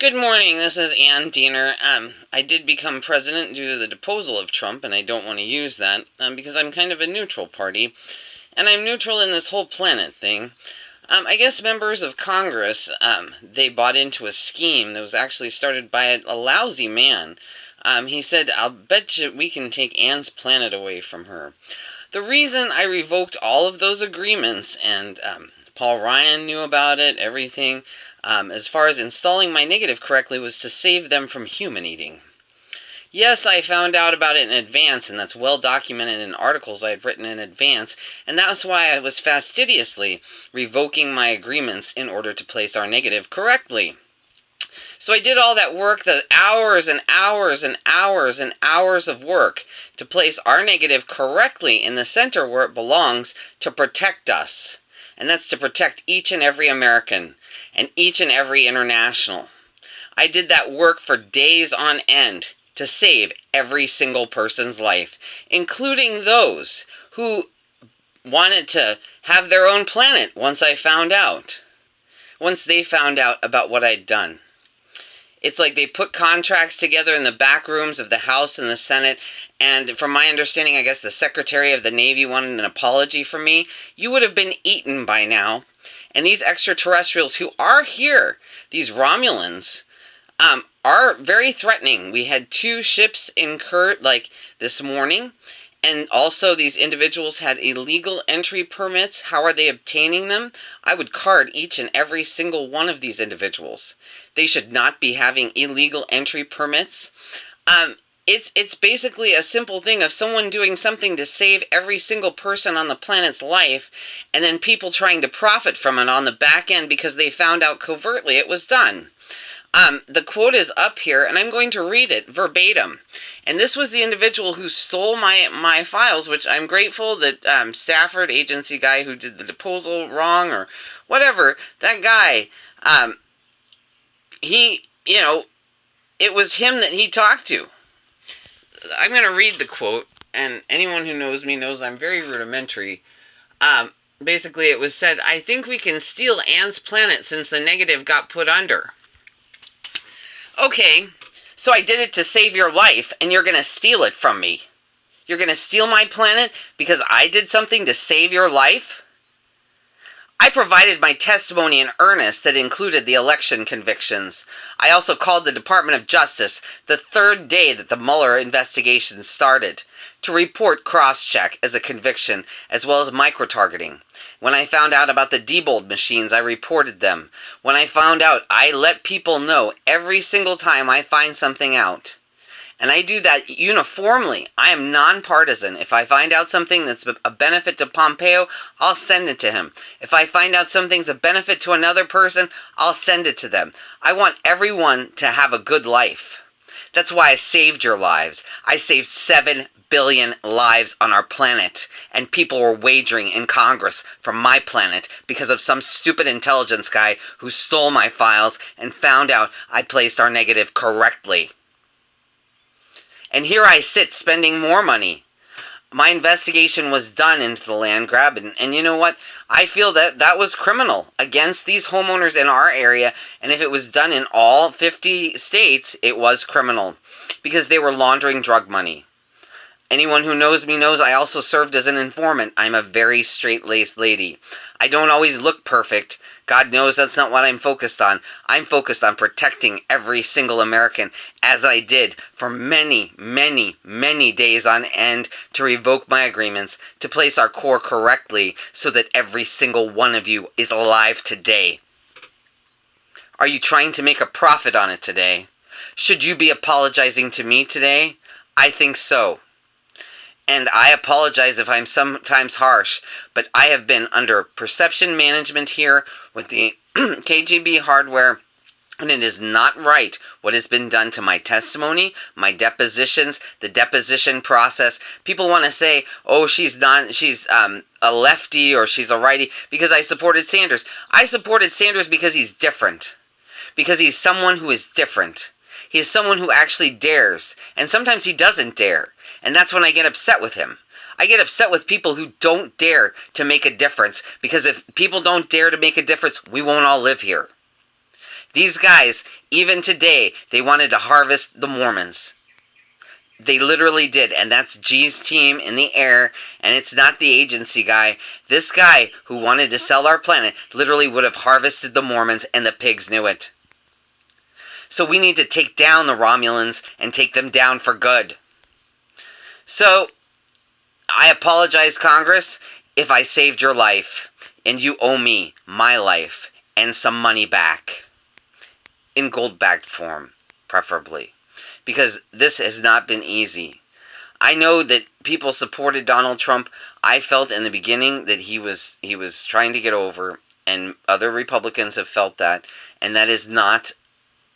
Good morning. This is Ann Diener. I did become president due to the deposal of Trump, and I don't want to use that because I'm kind of a neutral party, and I'm neutral in this whole planet thing. I guess members of Congress, they bought into a scheme that was actually started by a lousy man. He said, "I'll bet you we can take Ann's planet away from her." The reason I revoked all of those agreements, and Paul Ryan knew about it, everything, as far as installing my negative correctly, was to save them from human eating. Yes, I found out about it in advance, and that's well documented in articles I had written in advance, and that's why I was fastidiously revoking my agreements in order to place our negative correctly. So I did all that work, the hours and hours and hours and hours of work to place our negative correctly in the center where it belongs to protect us. And that's to protect each and every American and each and every international. I did that work for days on end to save every single person's life, including those who wanted to have their own planet once they found out about what I'd done. It's like they put contracts together in the back rooms of the House and the Senate, and from my understanding, I guess the Secretary of the Navy wanted an apology from me. You would have been eaten by now. And these extraterrestrials who are here, these Romulans, are very threatening. We had 2 ships incurred, this morning, and also these individuals had illegal entry permits. How are they obtaining them? I would card each and every single one of these individuals. They should not be having illegal entry permits. It's basically a simple thing of someone doing something to save every single person on the planet's life, and then people trying to profit from it on the back end because they found out covertly it was done. The quote is up here, and I'm going to read it verbatim. And this was the individual who stole my files, which I'm grateful that Stafford agency guy who did the deposal wrong or whatever, that guy, it was him that he talked to. I'm going to read the quote, and anyone who knows me knows I'm very rudimentary. Basically, it was said, "I think we can steal Ann's planet since the negative got put under." Okay, so I did it to save your life, and you're going to steal it from me. You're going to steal my planet because I did something to save your life? I provided my testimony in earnest that included the election convictions. I also called the Department of Justice the 3rd day that the Mueller investigation started to report cross-check as a conviction, as well as micro-targeting. When I found out about the Diebold machines, I reported them. When I found out, I let people know every single time I find something out. And I do that uniformly. I am nonpartisan. If I find out something that's a benefit to Pompeo, I'll send it to him. If I find out something's a benefit to another person, I'll send it to them. I want everyone to have a good life. That's why I saved your lives. I saved 7 billion lives on our planet, and people were wagering in Congress for my planet because of some stupid intelligence guy who stole my files and found out I placed our negative correctly. And here I sit spending more money. My investigation was done into the land grab, and you know what? I feel that that was criminal against these homeowners in our area, and if it was done in all 50 states, it was criminal because they were laundering drug money. Anyone who knows me knows I also served as an informant. I'm a very straight-laced lady. I don't always look perfect. God knows that's not what I'm focused on. I'm focused on protecting every single American, as I did for many, many, many days on end to revoke my agreements, to place our core correctly so that every single one of you is alive today. Are you trying to make a profit on it today? Should you be apologizing to me today? I think so. And I apologize if I'm sometimes harsh, but I have been under perception management here with the KGB hardware, and it is not right what has been done to my testimony, my depositions, the deposition process. People want to say, oh, she's a lefty or she's a righty because I supported Sanders. I supported Sanders because he's different, because he's someone who is different. He is someone who actually dares, and sometimes he doesn't dare. And that's when I get upset with him. I get upset with people who don't dare to make a difference, because if people don't dare to make a difference, we won't all live here. These guys, even today, they wanted to harvest the Mormons. They literally did, and that's G's team in the air, and it's not the agency guy. This guy who wanted to sell our planet literally would have harvested the Mormons, and the pigs knew it. So we need to take down the Romulans and take them down for good. So, I apologize, Congress, if I saved your life, and you owe me my life and some money back. In gold-backed form, preferably. Because this has not been easy. I know that people supported Donald Trump. I felt in the beginning that he was trying to get over, and other Republicans have felt that, and that is not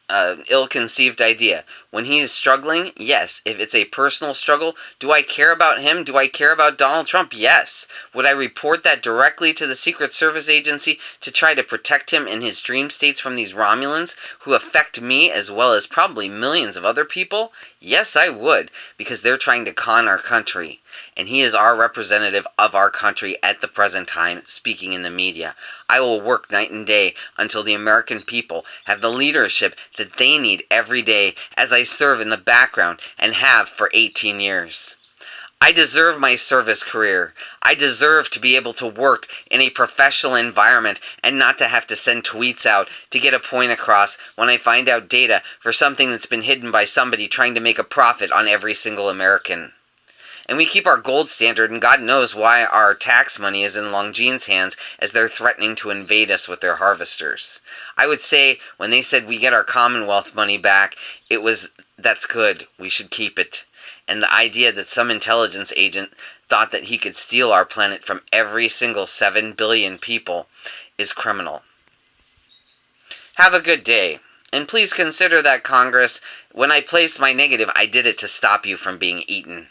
an ill-conceived idea. When he is struggling, yes. If it's a personal struggle, do I care about him? Do I care about Donald Trump? Yes. Would I report that directly to the Secret Service agency to try to protect him in his dream states from these Romulans who affect me as well as probably millions of other people? Yes, I would, because they're trying to con our country. And he is our representative of our country at the present time, speaking in the media. I will work night and day until the American people have the leadership that they need every day, as I serve in the background and have for 18 years. I deserve my service career. I deserve to be able to work in a professional environment and not to have to send tweets out to get a point across when I find out data for something that's been hidden by somebody trying to make a profit on every single American. And we keep our gold standard, and God knows why our tax money is in Longines' hands as they're threatening to invade us with their harvesters. I would say when they said we get our Commonwealth money back, it was, that's good, we should keep it. And the idea that some intelligence agent thought that he could steal our planet from every single 7 billion people is criminal. Have a good day. And please consider that, Congress, when I placed my negative, I did it to stop you from being eaten.